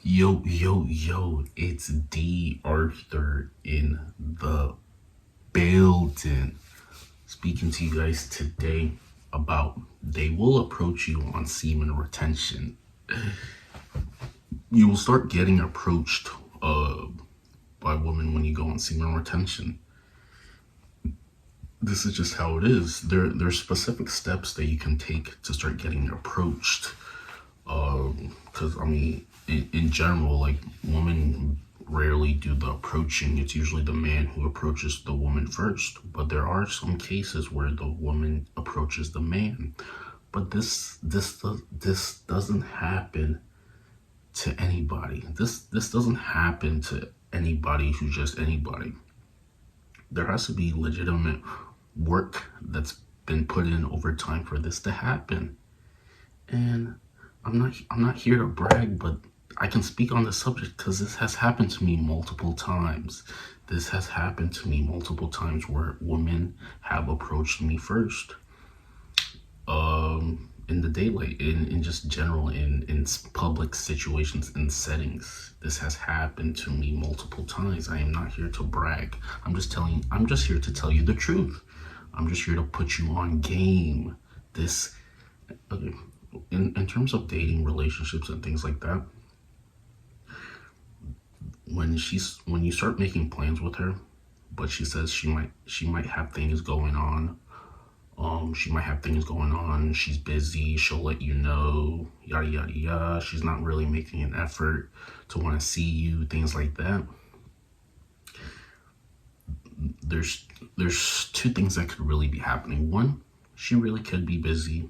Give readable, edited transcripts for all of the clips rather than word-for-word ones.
Yo, it's D.Arthur in the building. Speaking to you guys today about they will approach you on semen retention. You will start getting approached by women when you go on semen retention. This is just how it is. There's specific steps that you can take to start getting approached. Because in general, like, women rarely do the approaching. It's usually the man who approaches the woman first. But there are some cases where the woman approaches the man. But this doesn't happen to anybody. This doesn't happen to anybody who's just anybody. There has to be legitimate work that's been put in over time for this to happen. And I'm not here to brag, but I can speak on the subject because this has happened to me multiple times. This has happened to me multiple times where women have approached me first. In the daylight, in just general, in public situations and settings. This has happened to me multiple times. I am not here to brag. I'm just here to tell you the truth. I'm just here to put you on game. In terms of dating, relationships, and things like that, when you start making plans with her, but she says she might have things going on. She's busy. She'll let you know. Yada yada yada. She's not really making an effort to want to see you. Things like that. There's two things that could really be happening. One, she really could be busy.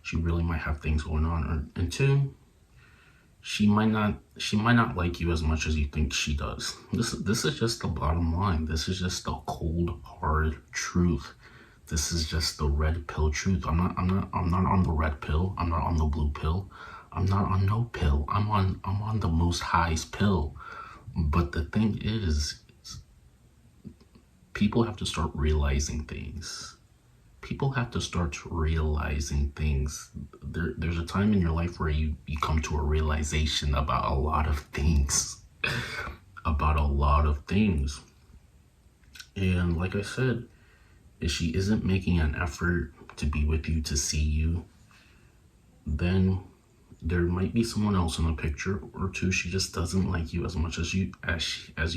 She really might have things going on. And two, she might not like you as much as you think she does. This is just the bottom line. This is just the cold, hard truth. This is just the red pill truth. I'm not on the red pill. I'm not on the blue pill. I'm not on no pill. I'm on the most highest pill. But the thing is, people have to start realizing things. People have to start realizing things. There's a time in your life where you come to a realization about a lot of things. And like I said, if she isn't making an effort to be with you, to see you, then there might be someone else in the picture, or two, she just doesn't like you as much as you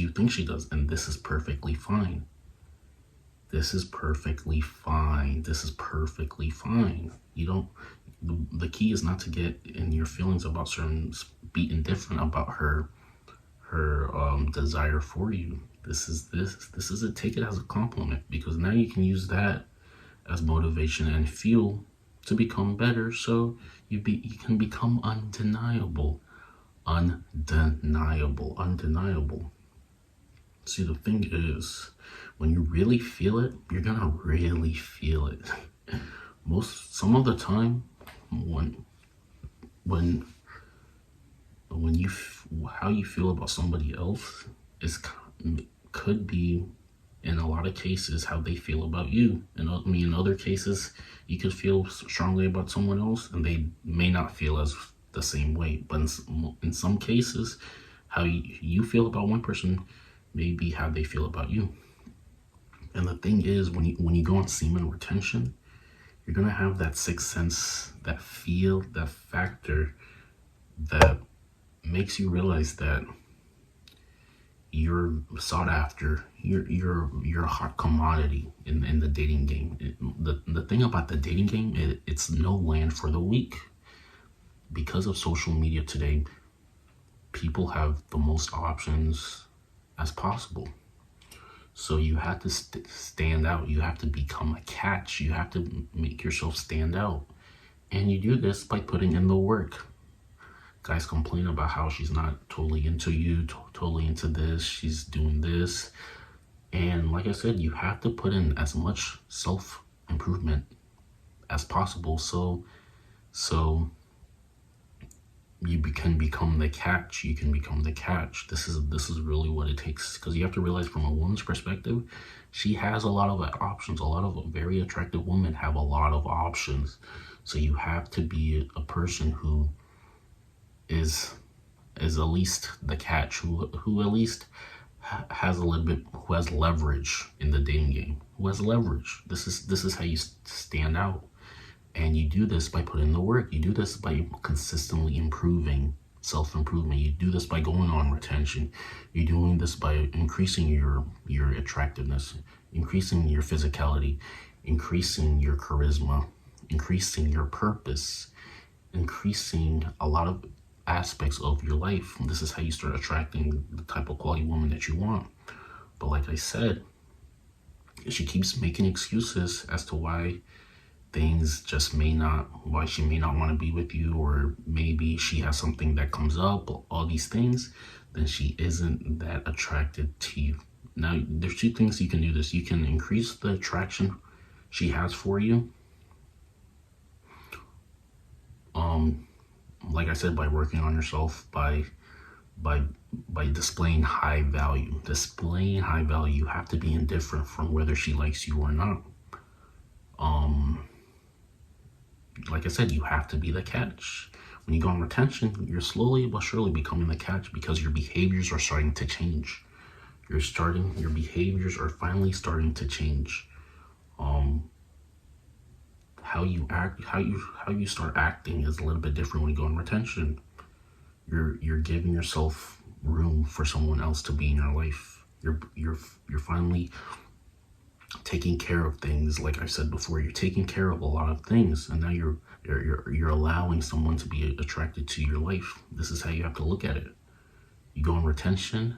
think she does, and this is perfectly fine. This is perfectly fine. The key is not to get in your feelings about be indifferent about her desire for you. This is take it as a compliment, because now you can use that as motivation and fuel to become better, so you can become undeniable. See, the thing is, when you really feel it, you're gonna really feel it. Some of the time, how you feel about somebody else could be, in a lot of cases, how they feel about you. And in other cases, you could feel strongly about someone else and they may not feel as the same way. But in some cases, how you feel about one person may be how they feel about you. And the thing is, when you go on semen retention, you're gonna have that sixth sense, that feel, that factor that makes you realize that you're sought after. You're a hot commodity in the dating game. The thing about the dating game, it's no land for the weak. Because of social media today, people have the most options as possible. So you have to stand out. You have to become a catch. You have to make yourself stand out. And you do this by putting in the work. Guys complain about how she's not totally into you, totally into this, she's doing this. And like I said, you have to put in as much self-improvement as possible so you can become the catch. This is really what it takes, because you have to realize, from a woman's perspective, she has a lot of options. A lot of very attractive women have a lot of options. So you have to be a person who is is at least the catch, who at least has a little bit, who has leverage in the dating game, who has leverage. This is how you stand out. And you do this by putting in the work. You do this by consistently improving, self-improvement. You do this by going on retention. You're doing this by increasing your attractiveness, increasing your physicality, increasing your charisma, increasing your purpose, increasing a lot of aspects of your life. This is how you start attracting the type of quality woman that you want. But like I said, she keeps making excuses as to why things just why she may not want to be with you, or maybe she has something that comes up, all these things, then she isn't that attracted to you. Now, there's two things you can do this. You can increase the attraction she has for you. Like I said, by working on yourself, by displaying high value. Displaying high value, you have to be indifferent from whether she likes you or not. Like I said, you have to be the catch. When you go on retention, you're slowly but surely becoming the catch because your behaviors are starting to change. Your behaviors are finally starting to change. How you act, how you start acting is a little bit different when you go on retention. You're giving yourself room for someone else to be in your life. You're finally taking care of things. Like I said before, you're taking care of a lot of things, and now you're allowing someone to be attracted to your life. This is how you have to look at it. You go on retention,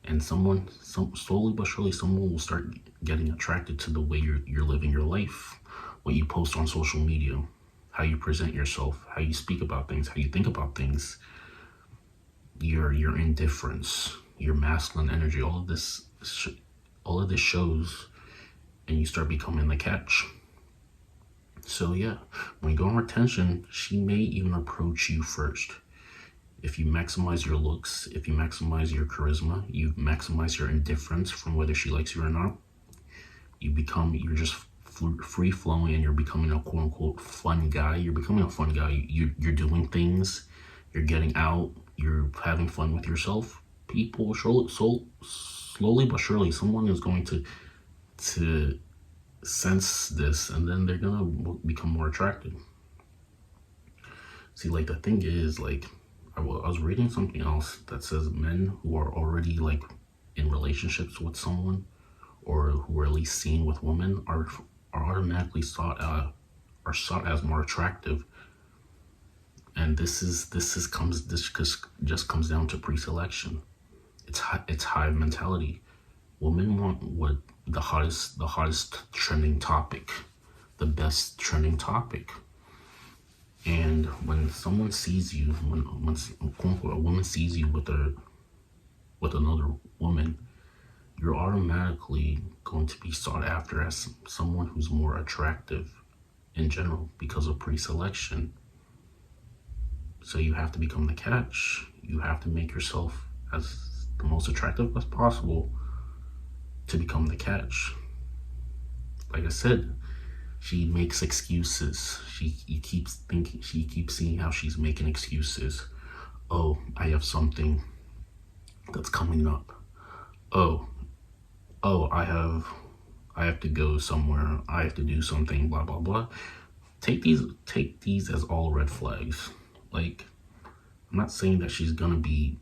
and slowly but surely, someone will start getting attracted to the way you're living your life, what you post on social media, how you present yourself, how you speak about things, how you think about things, your indifference, your masculine energy. All of this shows, and you start becoming the catch. So yeah, when you go on retention, she may even approach you first. If you maximize your looks, if you maximize your charisma, you maximize your indifference from whether she likes you or not, you're just free flowing, and you're becoming a quote unquote fun guy. You're becoming a fun guy. You're doing things, you're getting out, you're having fun with yourself. People slowly but surely, someone is going to sense this, and then they're gonna become more attracted. See, like, the thing is, like, I was reading something else that says men who are already like in relationships with someone, or who are at least seen with women, are automatically sought as more attractive. And this just comes down to pre-selection. It's hive mentality. Women want what the hottest trending topic, the best trending topic. And when someone sees you, when quote unquote a woman sees you with another woman, you're automatically going to be sought after as someone who's more attractive in general because of pre-selection. So you have to become the catch. You have to make yourself as the most attractive as possible to become the catch. Like I said, she makes excuses. She keeps seeing how she's making excuses. Oh, I have something that's coming up. Oh, I have to go somewhere. I have to do something, blah, blah, blah. Take these as all red flags. Like, I'm not saying that she's gonna be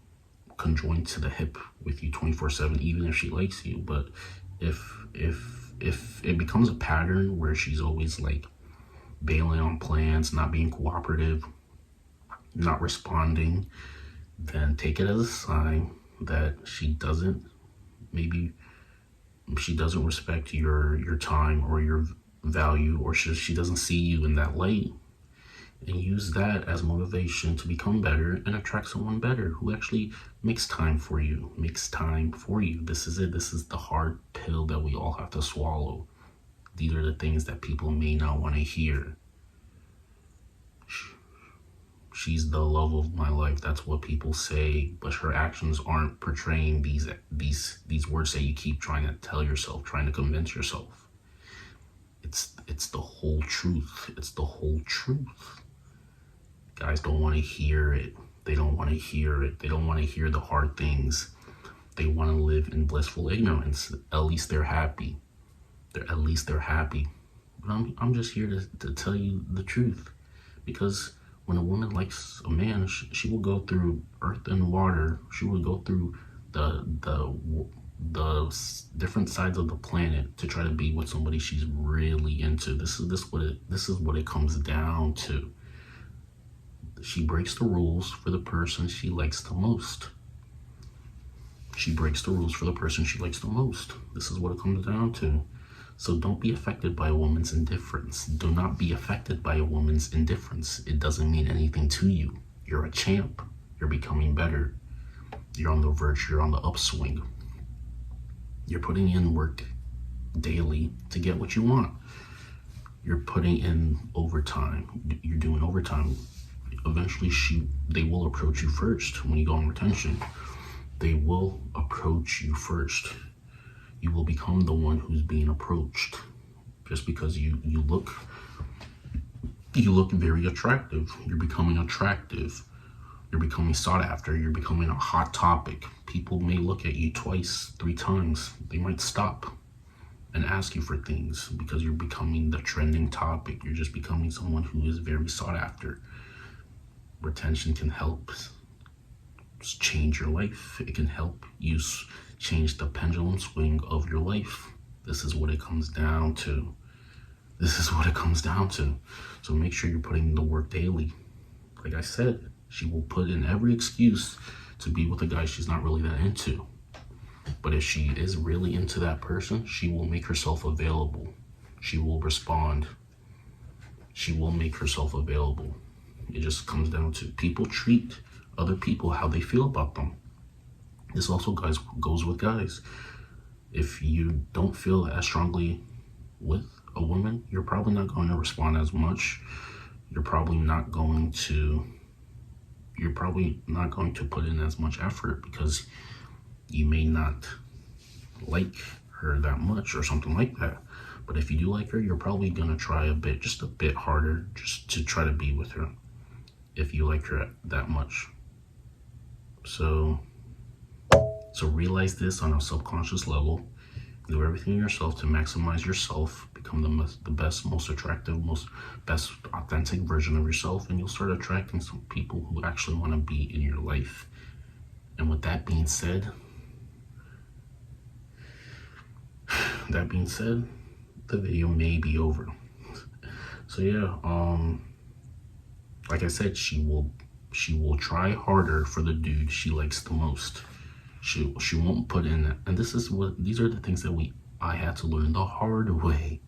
conjoined to the hip with you 24/7, even if she likes you. But if it becomes a pattern where she's always like bailing on plans, not being cooperative, not responding, then take it as a sign that she doesn't respect your time or your value, or she doesn't see you in that light. And use that as motivation to become better and attract someone better who actually makes time for you. This is it. This is the hard pill that we all have to swallow. These are the things that people may not want to hear. She's the love of my life. That's what people say, but her actions aren't portraying these words that you keep trying to tell yourself, trying to convince yourself. It's the whole truth. It's the whole truth. Guys don't want to hear it. They don't want to hear it. They don't want to hear the hard things. They want to live in blissful ignorance. At least they're happy. At least they're happy. But I'm just here to tell you the truth. Because when a woman likes a man, she will go through earth and water. She will go through the different sides of the planet to try to be with somebody she's really into. This is what it comes down to. She breaks the rules for the person she likes the most. She breaks the rules for the person she likes the most. This is what it comes down to. So don't be affected by a woman's indifference. Do not be affected by a woman's indifference. It doesn't mean anything to you. You're a champ. You're becoming better. You're on the verge. You're on the upswing. You're putting in work daily to get what you want. You're putting in overtime. You're doing overtime. Eventually, they will approach you first when you go on retention. They will approach you first. You will become the one who's being approached just because you look very attractive. You're becoming attractive. You're becoming sought after. You're becoming a hot topic. People may look at you twice, 3 times. They might stop and ask you for things because you're becoming the trending topic. You're just becoming someone who is very sought after. Retention can help change your life. It can help you change the pendulum swing of your life. This is what it comes down to. This is what it comes down to. So make sure you're putting in the work daily. Like I said, she will put in every excuse to be with a guy she's not really that into. But if she is really into that person, she will make herself available. She will respond. She will make herself available. It just comes down to people treat other people how they feel about them. This also goes with guys. If you don't feel as strongly with a woman, you're probably not going to respond as much. You're probably not going to put in as much effort because you may not like her that much or something like that. But if you do like her, you're probably going to try just a bit harder just to try to be with her if you like her that much. So realize this on a subconscious level. Do everything yourself to maximize yourself. Become the best, most attractive, best authentic version of yourself, and you'll start attracting some people who actually want to be in your life. And with that being said, the video may be over. So yeah, like I said, she will try harder for the dude she likes the most. She won't put in, and these are the things that I had to learn the hard way.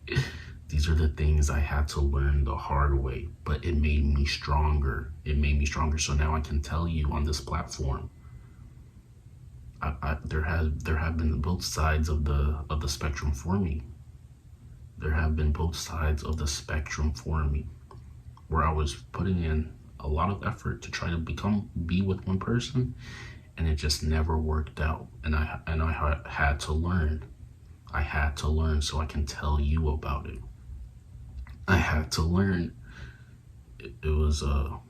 These are the things I had to learn the hard way, but it made me stronger. So now I can tell you on this platform, there have been both sides of the spectrum for me. There have been both sides of the spectrum for me, where I was putting in a lot of effort to try to be with one person, and it just never worked out. And I had to learn. I had to learn so I can tell you about it. I had to learn. It was a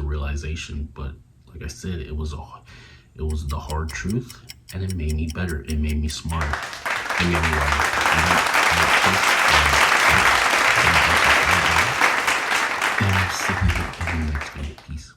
realization, but like I said, it was the hard truth, and it made me better. It made me smarter. It made me wiser. And I'll see you in the next video. Peace.